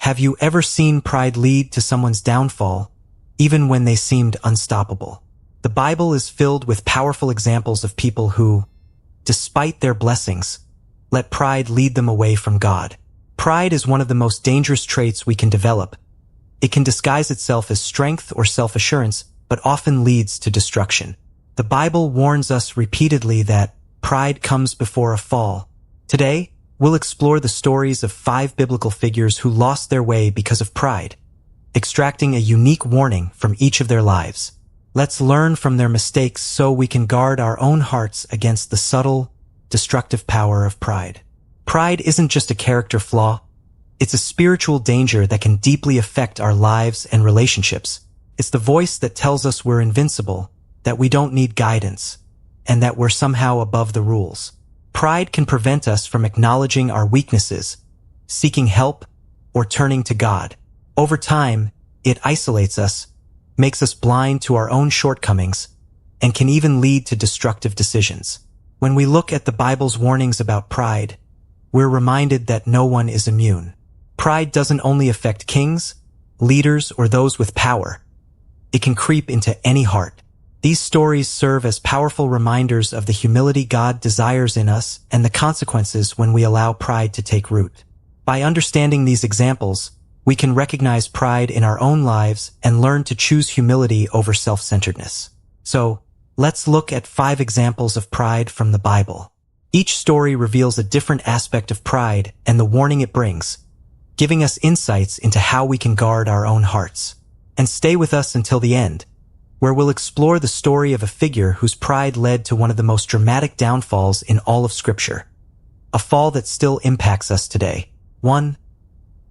Have you ever seen pride lead to someone's downfall, even when they seemed unstoppable? The Bible is filled with powerful examples of people who, despite their blessings, let pride lead them away from God. Pride is one of the most dangerous traits we can develop. It can disguise itself as strength or self-assurance, but often leads to destruction. The Bible warns us repeatedly that pride comes before a fall. Today, we'll explore the stories of 5 biblical figures who lost their way because of pride, extracting a unique warning from each of their lives. Let's learn from their mistakes so we can guard our own hearts against the subtle, destructive power of pride. Pride isn't just a character flaw. It's a spiritual danger that can deeply affect our lives and relationships. It's the voice that tells us we're invincible, that we don't need guidance, and that we're somehow above the rules. Pride can prevent us from acknowledging our weaknesses, seeking help, or turning to God. Over time, it isolates us, makes us blind to our own shortcomings, and can even lead to destructive decisions. When we look at the Bible's warnings about pride, we're reminded that no one is immune. Pride doesn't only affect kings, leaders, or those with power. It can creep into any heart. These stories serve as powerful reminders of the humility God desires in us and the consequences when we allow pride to take root. By understanding these examples, we can recognize pride in our own lives and learn to choose humility over self-centeredness. So, let's look at 5 examples of pride from the Bible. Each story reveals a different aspect of pride and the warning it brings, giving us insights into how we can guard our own hearts. And stay with us until the end, where we'll explore the story of a figure whose pride led to one of the most dramatic downfalls in all of Scripture. A fall that still impacts us today. 1.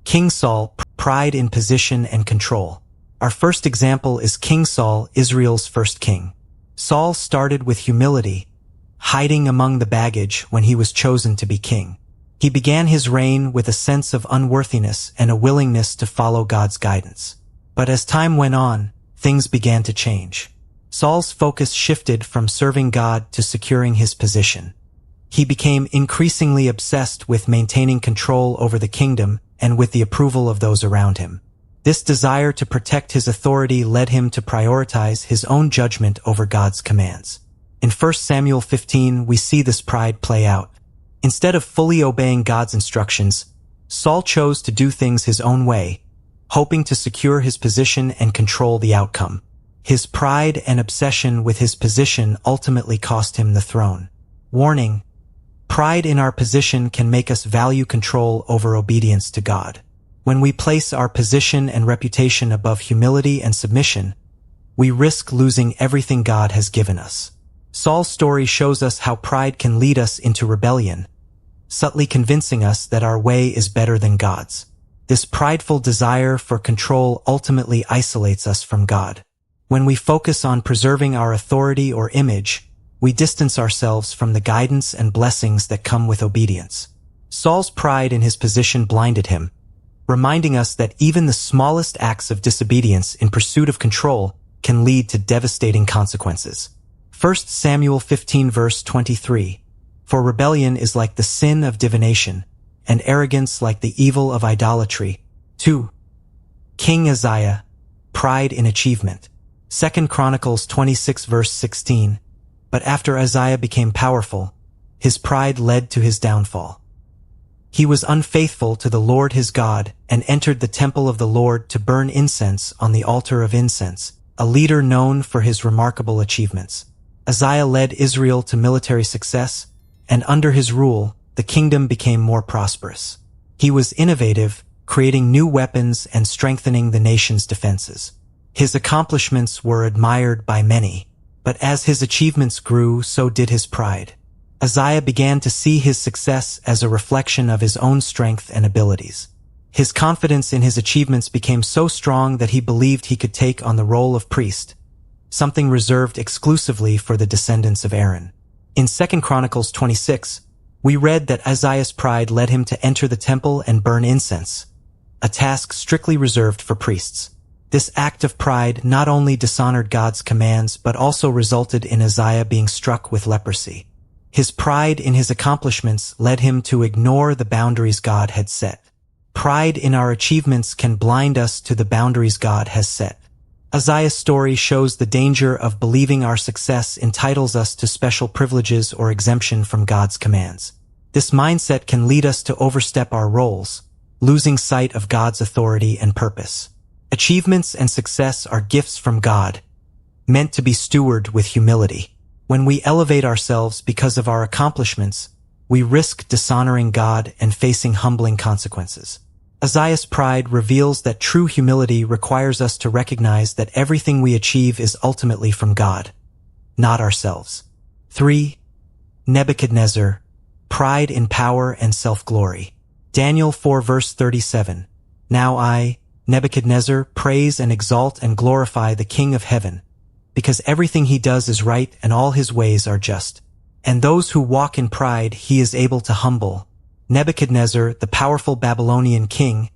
King Saul, pride in position and control. Our first example is King Saul, Israel's first king. Saul started with humility, hiding among the baggage when he was chosen to be king. He began his reign with a sense of unworthiness and a willingness to follow God's guidance. But as time went on, things began to change. Saul's focus shifted from serving God to securing his position. He became increasingly obsessed with maintaining control over the kingdom and with the approval of those around him. This desire to protect his authority led him to prioritize his own judgment over God's commands. In 1 Samuel 15, we see this pride play out. Instead of fully obeying God's instructions, Saul chose to do things his own way, hoping to secure his position and control the outcome. His pride and obsession with his position ultimately cost him the throne. Warning: pride in our position can make us value control over obedience to God. When we place our position and reputation above humility and submission, we risk losing everything God has given us. Saul's story shows us how pride can lead us into rebellion, subtly convincing us that our way is better than God's. This prideful desire for control ultimately isolates us from God. When we focus on preserving our authority or image, we distance ourselves from the guidance and blessings that come with obedience. Saul's pride in his position blinded him, reminding us that even the smallest acts of disobedience in pursuit of control can lead to devastating consequences. 1 Samuel 15 verse 23, "For rebellion is like the sin of divination, and arrogance like the evil of idolatry." 2. King Uzziah, pride in achievement. 2 Chronicles 26 verse 16, "But after Uzziah became powerful, his pride led to his downfall. He was unfaithful to the Lord his God and entered the temple of the Lord to burn incense on the altar of incense, a leader known for his remarkable achievements. Uzziah led Israel to military success, and under his rule, the kingdom became more prosperous. He was innovative, creating new weapons and strengthening the nation's defenses. His accomplishments were admired by many, but as his achievements grew, so did his pride. Uzziah began to see his success as a reflection of his own strength and abilities. His confidence in his achievements became so strong that he believed he could take on the role of priest, something reserved exclusively for the descendants of Aaron. In 2 Chronicles 26, we read that Uzziah's pride led him to enter the temple and burn incense, a task strictly reserved for priests. This act of pride not only dishonored God's commands but also resulted in Uzziah being struck with leprosy. His pride in his accomplishments led him to ignore the boundaries God had set. Pride in our achievements can blind us to the boundaries God has set. Isaiah's story shows the danger of believing our success entitles us to special privileges or exemption from God's commands. This mindset can lead us to overstep our roles, losing sight of God's authority and purpose. Achievements and success are gifts from God, meant to be stewarded with humility. When we elevate ourselves because of our accomplishments, we risk dishonoring God and facing humbling consequences. Isaiah's pride reveals that true humility requires us to recognize that everything we achieve is ultimately from God, not ourselves. 3. Nebuchadnezzar, pride in power and self-glory. Daniel 4 verse 37. Now I, Nebuchadnezzar, praise and exalt and glorify the King of heaven, because everything he does is right and all his ways are just. And those who walk in pride he is able to humble. Nebuchadnezzar, the powerful Babylonian king,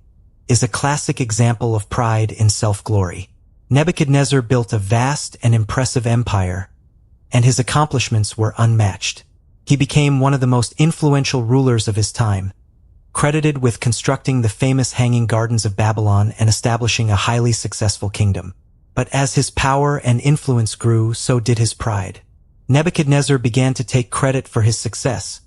is a classic example of pride in self-glory. Nebuchadnezzar built a vast and impressive empire, and his accomplishments were unmatched. He became one of the most influential rulers of his time, credited with constructing the famous Hanging Gardens of Babylon and establishing a highly successful kingdom. But as his power and influence grew, so did his pride. Nebuchadnezzar began to take credit for his success,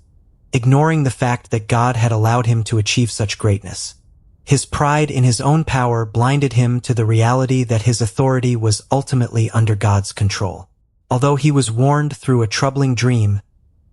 ignoring the fact that God had allowed him to achieve such greatness. His pride in his own power blinded him to the reality that his authority was ultimately under God's control. Although he was warned through a troubling dream,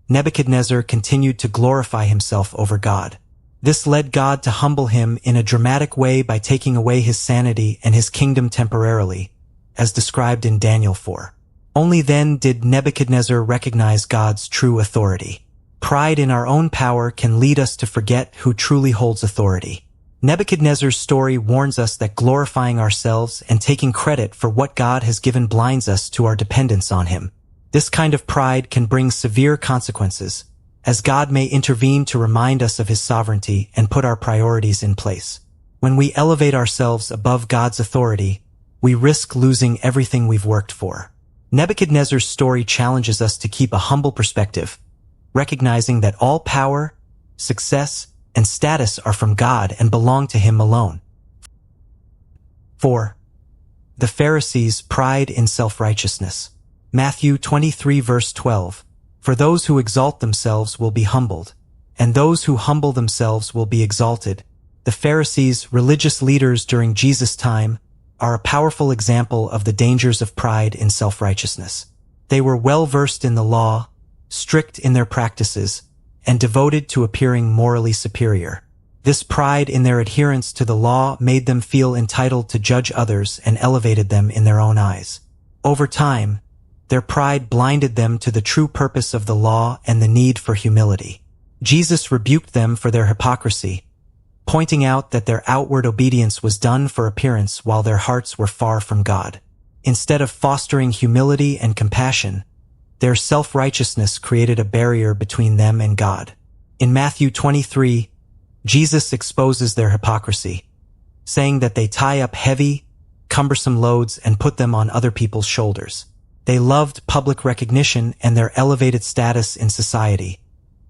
Nebuchadnezzar continued to glorify himself over God. This led God to humble him in a dramatic way by taking away his sanity and his kingdom temporarily, as described in Daniel 4. Only then did Nebuchadnezzar recognize God's true authority. Pride in our own power can lead us to forget who truly holds authority. Nebuchadnezzar's story warns us that glorifying ourselves and taking credit for what God has given blinds us to our dependence on him. This kind of pride can bring severe consequences, as God may intervene to remind us of his sovereignty and put our priorities in place. When we elevate ourselves above God's authority, we risk losing everything we've worked for. Nebuchadnezzar's story challenges us to keep a humble perspective, recognizing that all power, success, and status are from God and belong to him alone. 4. The Pharisees' pride in self-righteousness. Matthew 23 verse 12. For those who exalt themselves will be humbled, and those who humble themselves will be exalted. The Pharisees, religious leaders during Jesus' time, are a powerful example of the dangers of pride in self-righteousness. They were well-versed in the law, strict in their practices, and devoted to appearing morally superior. This pride in their adherence to the law made them feel entitled to judge others and elevated them in their own eyes. Over time, their pride blinded them to the true purpose of the law and the need for humility. Jesus rebuked them for their hypocrisy, pointing out that their outward obedience was done for appearance while their hearts were far from God. Instead of fostering humility and compassion, their self-righteousness created a barrier between them and God. In Matthew 23, Jesus exposes their hypocrisy, saying that they tie up heavy, cumbersome loads and put them on other people's shoulders. They loved public recognition and their elevated status in society,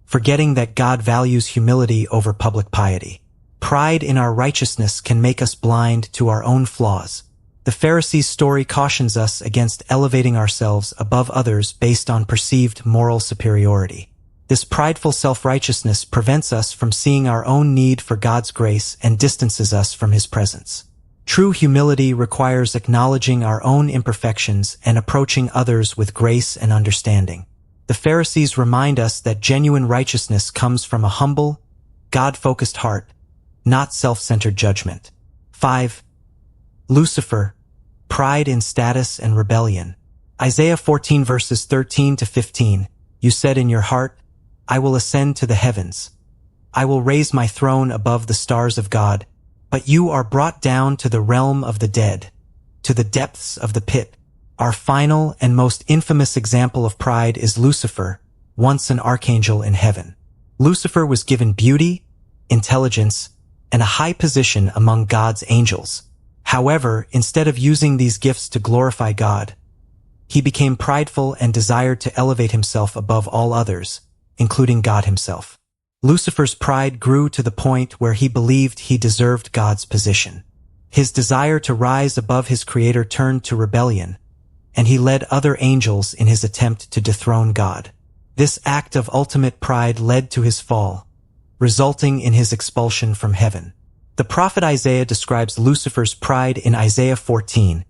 forgetting that God values humility over public piety. Pride in our righteousness can make us blind to our own flaws. The Pharisees' story cautions us against elevating ourselves above others based on perceived moral superiority. This prideful self-righteousness prevents us from seeing our own need for God's grace and distances us from his presence. True humility requires acknowledging our own imperfections and approaching others with grace and understanding. The Pharisees remind us that genuine righteousness comes from a humble, God-focused heart, not self-centered judgment. 5. Lucifer, pride in status and rebellion. Isaiah 14 verses 13 to 15. You said in your heart, I will ascend to the heavens. I will raise my throne above the stars of God. But you are brought down to the realm of the dead, to the depths of the pit. Our final and most infamous example of pride is Lucifer, once an archangel in heaven. Lucifer was given beauty, intelligence, and a high position among God's angels. However, instead of using these gifts to glorify God, he became prideful and desired to elevate himself above all others, including God himself. Lucifer's pride grew to the point where he believed he deserved God's position. His desire to rise above his creator turned to rebellion, and he led other angels in his attempt to dethrone God. This act of ultimate pride led to his fall, resulting in his expulsion from heaven. The prophet Isaiah describes Lucifer's pride in Isaiah 14,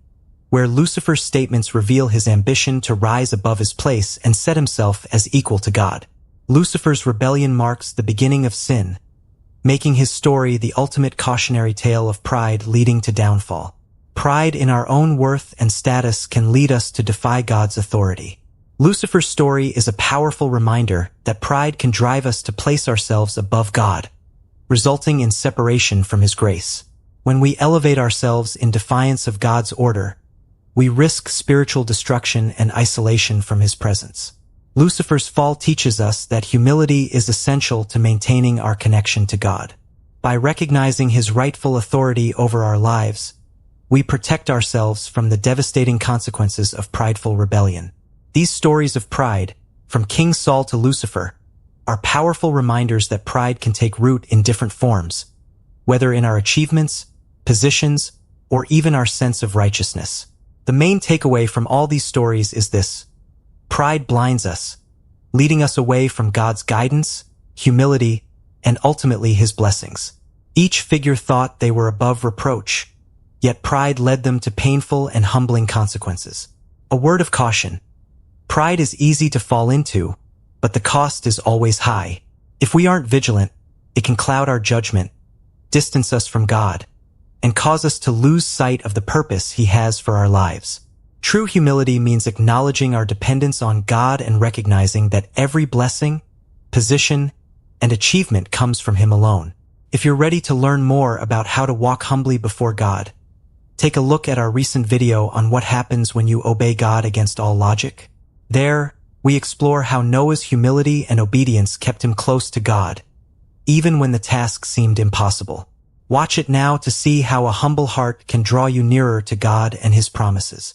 where Lucifer's statements reveal his ambition to rise above his place and set himself as equal to God. Lucifer's rebellion marks the beginning of sin, making his story the ultimate cautionary tale of pride leading to downfall. Pride in our own worth and status can lead us to defy God's authority. Lucifer's story is a powerful reminder that pride can drive us to place ourselves above God, resulting in separation from His grace. When we elevate ourselves in defiance of God's order, we risk spiritual destruction and isolation from His presence. Lucifer's fall teaches us that humility is essential to maintaining our connection to God. By recognizing His rightful authority over our lives, we protect ourselves from the devastating consequences of prideful rebellion. These stories of pride, from King Saul to Lucifer, are powerful reminders that pride can take root in different forms, whether in our achievements, positions, or even our sense of righteousness. The main takeaway from all these stories is this: pride blinds us, leading us away from God's guidance, humility, and ultimately His blessings. Each figure thought they were above reproach, yet pride led them to painful and humbling consequences. A word of caution: pride is easy to fall into, but the cost is always high. If we aren't vigilant, it can cloud our judgment, distance us from God, and cause us to lose sight of the purpose He has for our lives. True humility means acknowledging our dependence on God and recognizing that every blessing, position, and achievement comes from Him alone. If you're ready to learn more about how to walk humbly before God, take a look at our recent video on what happens when you obey God against all logic. There, we explore how Noah's humility and obedience kept him close to God, even when the task seemed impossible. Watch it now to see how a humble heart can draw you nearer to God and His promises.